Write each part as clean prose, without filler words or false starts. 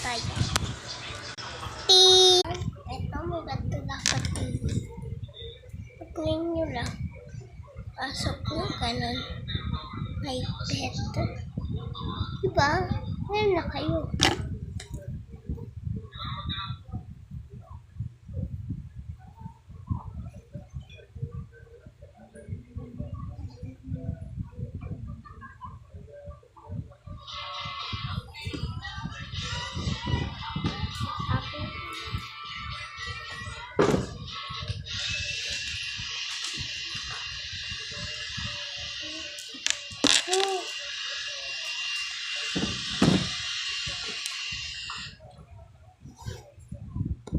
tayo. Ting! Ito, maganda na pati. Pag-clean nyo lang. Pasok nyo, ganun. May pet. Diba? Ngayon na kayo.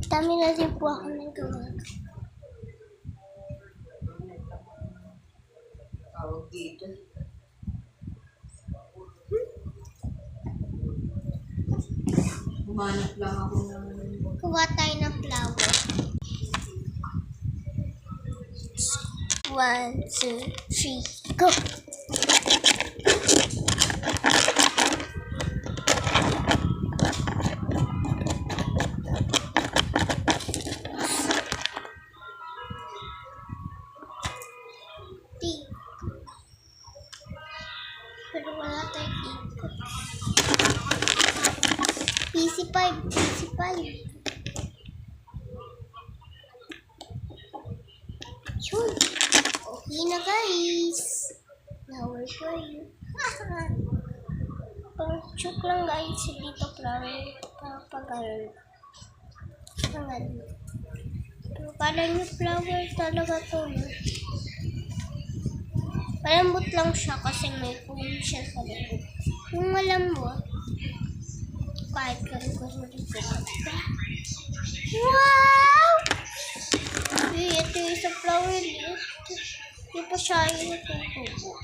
Dami na din po ako ng gawa. Tawag dito. Humanap lang ako ng... Kuha tayo ng flower. 1, 2, 3, go! Pero wala tayong ikot. PC5. Yun. Okay na guys. Now we're going. Pang joke lang guys. Dito flower. Pag-aral. Pero kala nyo flower talaga to. Malambot lang siya kasi may foam siya sa loob. Yung malambot, kahit karo-karo dito. Wow! Ito yung sa flower. Ito pa siya yung tutubo.